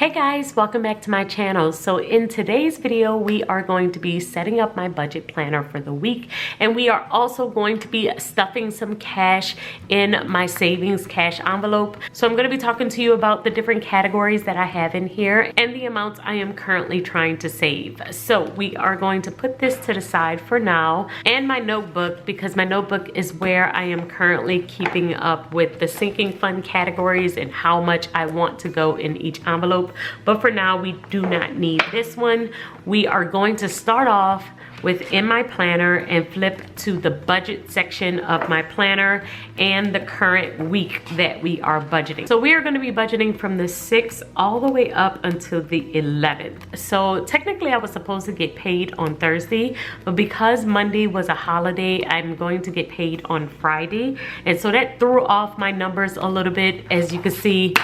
Hey guys, welcome back to my channel. So in today's video, we are going to be setting up my budget planner for the week, and we are also going to be stuffing some cash in my savings cash envelope. So I'm going to be talking to you about the different categories that I have in here and the amounts I am currently trying to save. So we are going to put this to the side for now, and my notebook, because my notebook is where I am currently keeping up with the sinking fund categories and how much I want to go in each envelope. But for now, we do not need this one. We are going to start off within my planner and flip to the budget section of my planner and the current week that we are budgeting. So we are going to be budgeting from the 6th all the way up until the 11th. So technically I was supposed to get paid on Thursday, but because Monday was a holiday, I'm going to get paid on Friday. And so that threw off my numbers a little bit. As you can see,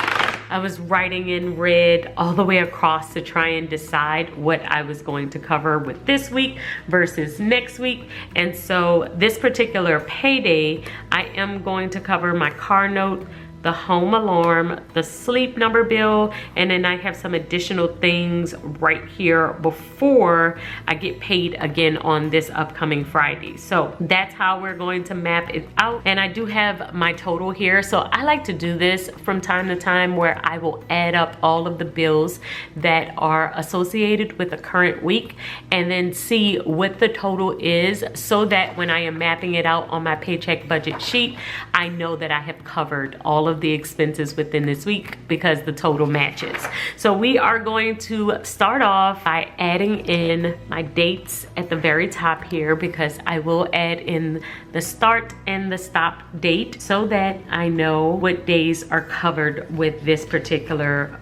I was writing in red all the way across to try and decide what I was going to cover with this week versus next week. And so this particular payday, I am going to cover my car note, the home alarm, the sleep number bill, and then I have some additional things right here before I get paid again on this upcoming Friday. So that's how we're going to map it out. And I do have my total here. So I like to do this from time to time where I will add up all of the bills that are associated with the current week and then see what the total is, so that when I am mapping it out on my paycheck budget sheet, I know that I have covered all of the expenses within this week because the total matches. So we are going to start off by adding in my dates at the very top here, because I will add in the start and the stop date so that I know what days are covered with this particular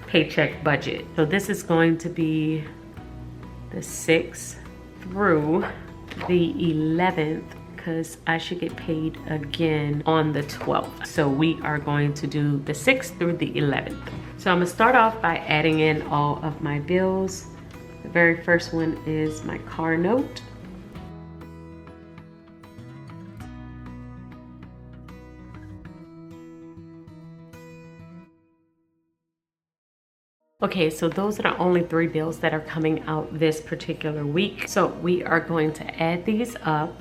paycheck budget. So this is going to be the 6th through the 11th, because I should get paid again on the 12th. So we are going to do the 6th through the 11th. So I'm gonna start off by adding in all of my bills. The very first one is my car note. Okay, so those are the only 3 bills that are coming out this particular week. So we are going to add these up.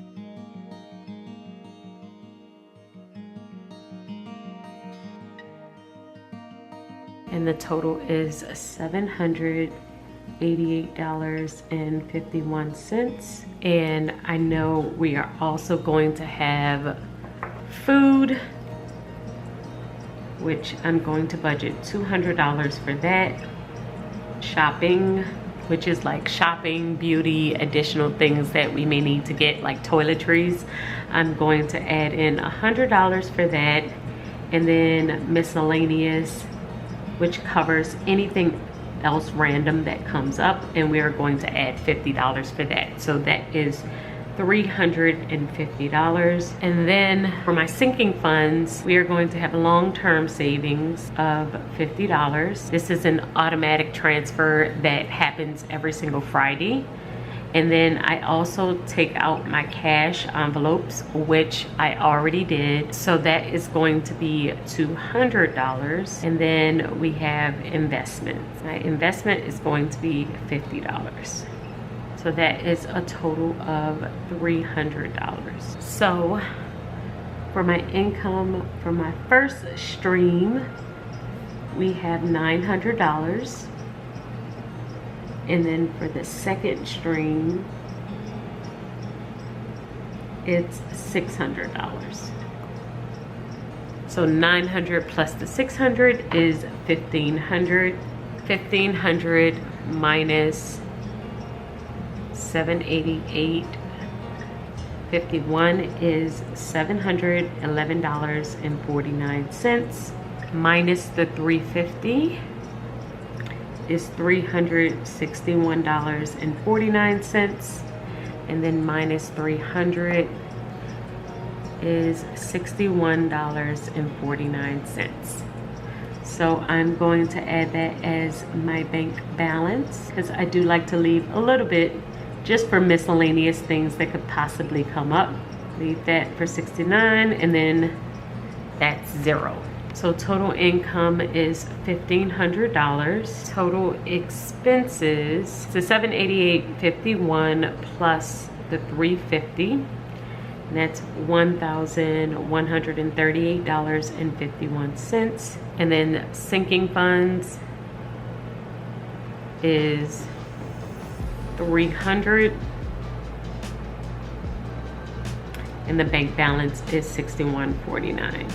And the total is $788.51. And I know we are also going to have food, which I'm going to budget $200 for that. Shopping, which is like shopping, beauty, additional things that we may need to get, like toiletries. I'm going to add in $100 for that. And then miscellaneous, which covers anything else random that comes up, and we are going to add $50 for that. So that is $350. And then for my sinking funds, we are going to have long-term savings of $50. This is an automatic transfer that happens every single Friday. And then I also take out my cash envelopes, which I already did. So that is going to be $200. And then we have investments. My investment is going to be $50. So that is a total of $300. So for my income from my first stream, we have $900. And then for the second stream, it's $600. So 900 plus the 600 is 1,500. 1,500 minus 788.51 is $711.49. Minus the 350 is $361.49, and then minus 300 is $61.49. So I'm going to add that as my bank balance, because I do like to leave a little bit just for miscellaneous things that could possibly come up. Leave that for 69, and then that's 0. So total income is $1,500. Total expenses to $788.51 plus the $350. And that's $1,138.51. And then sinking funds is $300. And the bank balance is $61.49.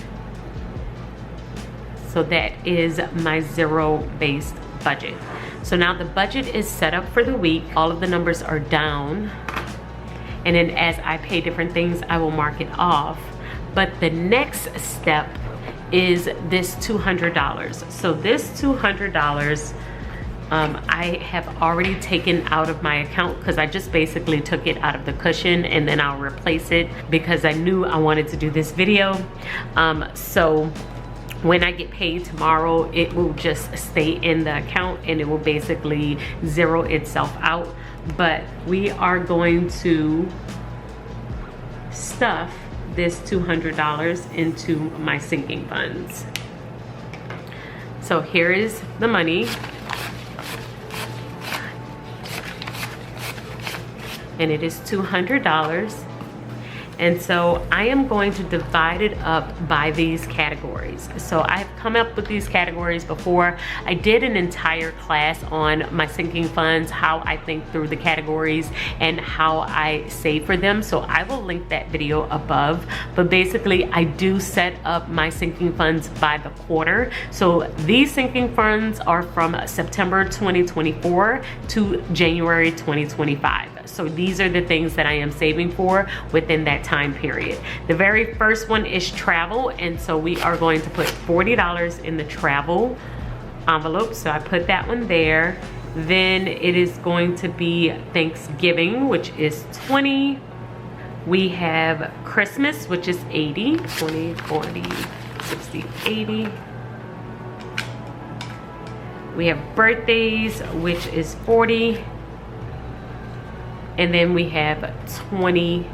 So that is my zero-based budget. So now the budget is set up for the week. All of the numbers are down. And then as I pay different things, I will mark it off. But the next step is this $200. So this $200, I have already taken out of my account because I just basically took it out of the cushion and then I'll replace it because I knew I wanted to do this video. So when I get paid tomorrow, it will just stay in the account and it will basically zero itself out. But we are going to stuff this $200 into my sinking funds. So here is the money. And it is $200. And so I am going to divide it up by these categories. So I've come up with these categories before. I did an entire class on my sinking funds, how I think through the categories and how I save for them. So I will link that video above. But basically I do set up my sinking funds by the quarter. So these sinking funds are from September 2024 to January 2025. So these are the things that I am saving for within that time period. The very first one is travel, and so we are going to put $40 in the travel envelope. So I put that one there. Then it is going to be Thanksgiving, which is 20. We have Christmas, which is 80, 20, 40, 60, 80. We have birthdays, which is 40. And then we have 20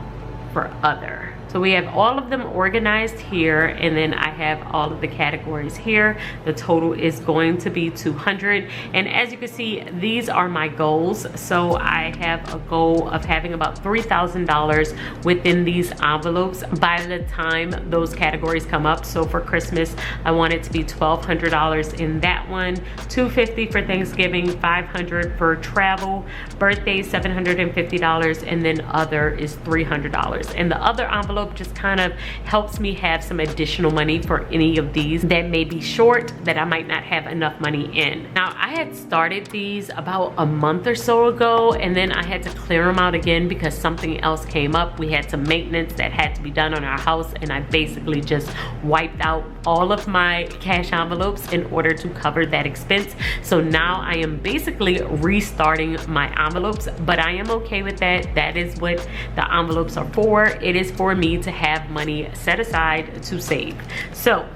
for other. So we have all of them organized here, and then I have all of the categories here. The total is going to be 200. And as you can see, these are my goals. So I have a goal of having about $3,000 within these envelopes by the time those categories come up. So for Christmas, I want it to be $1,200 in that one, $250 for Thanksgiving, $500 for travel, birthday $750, and then other is $300. And the other envelope just kind of helps me have some additional money for any of these that may be short, that I might not have enough money in. Now I had started these about a month or so ago, and then I had to clear them out again because something else came up. We had some maintenance that had to be done on our house, and I basically just wiped out all of my cash envelopes in order to cover that expense. So now I am basically restarting my envelopes, but I am okay with that. That is what the envelopes are for. It is for me to have money set aside to save. So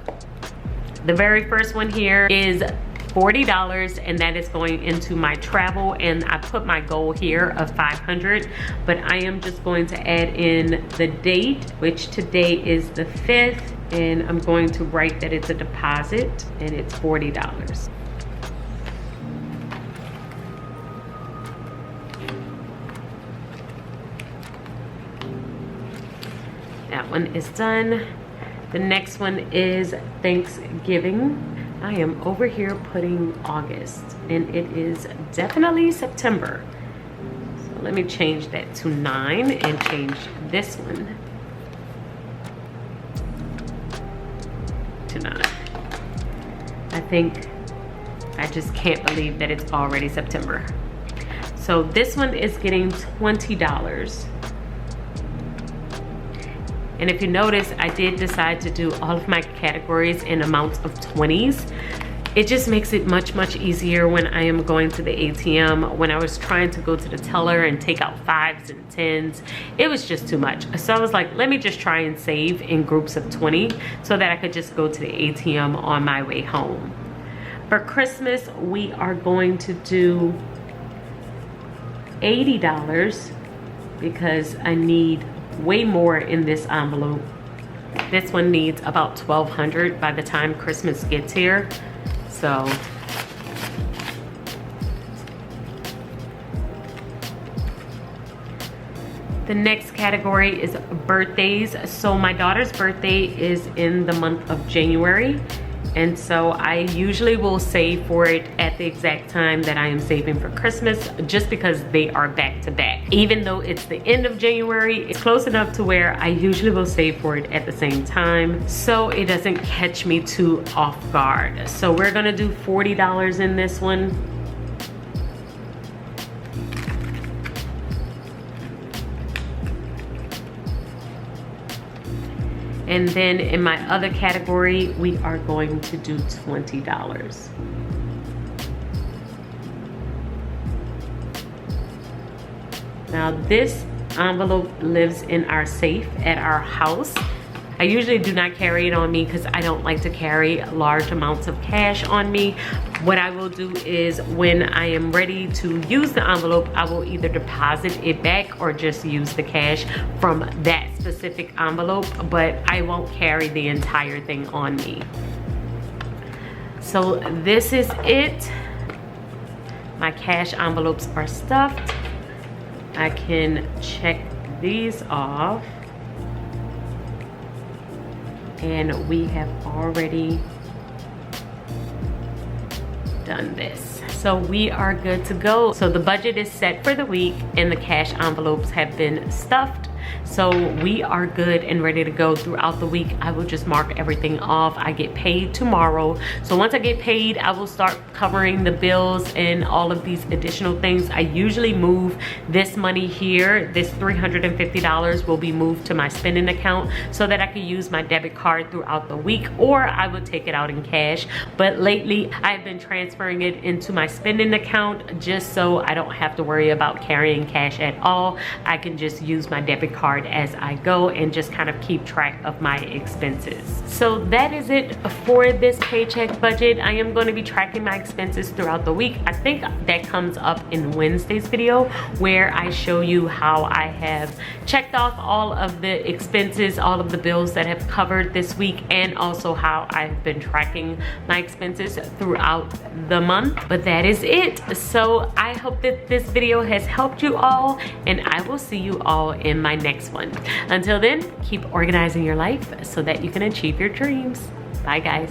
the very first one here is $40, and that is going into my travel, and I put my goal here of $500, but I am just going to add in the date, which today is the 5th, and I'm going to write that it's a deposit and it's $40. That one is done. The next one is Thanksgiving. I am over here putting August, and it is definitely September. So let me change that to 9 and change this one to 9. I think I just can't believe that it's already September. So this one is getting $20. And if you notice, I did decide to do all of my categories in amounts of 20s. It just makes it much, much easier when I am going to the ATM. When I was trying to go to the teller and take out 5s and 10s, it was just too much. So I was like, let me just try and save in groups of 20 so that I could just go to the ATM on my way home. For Christmas, we are going to do $80 because I need way more in this envelope This one needs about $1,200 by the time Christmas gets here. So the next category is birthdays. So my daughter's birthday is in the month of January. And so I usually will save for it at the exact time that I am saving for Christmas, just because they are back to back. Even though it's the end of January, it's close enough to where I usually will save for it at the same time, so it doesn't catch me too off guard. So we're gonna do $40 in this one. And then in my other category, we are going to do $20. Now this envelope lives in our safe at our house. I usually do not carry it on me because I don't like to carry large amounts of cash on me. What I will do is when I am ready to use the envelope, I will either deposit it back or just use the cash from that specific envelope, but I won't carry the entire thing on me. So this is it. My cash envelopes are stuffed. I can check these off. And we have already done this. So we are good to go. So the budget is set for the week and the cash envelopes have been stuffed. So we are good and ready to go throughout the week. I will just mark everything off. I get paid tomorrow. So once I get paid, I will start covering the bills and all of these additional things. I usually move this money here. This $350 will be moved to my spending account so that I can use my debit card throughout the week, or I would take it out in cash. But lately, I've been transferring it into my spending account just so I don't have to worry about carrying cash at all. I can just use my debit card as I go and just kind of keep track of my expenses. So that is it for this paycheck budget. I am going to be tracking my expenses throughout the week. I think that comes up in Wednesday's video, where I show you how I have checked off all of the expenses, all of the bills that have covered this week, and also how I've been tracking my expenses throughout the month. But that is it. So I hope that this video has helped you all, and I will see you all in my next one. Until then, keep organizing your life so that you can achieve your dreams. Bye guys.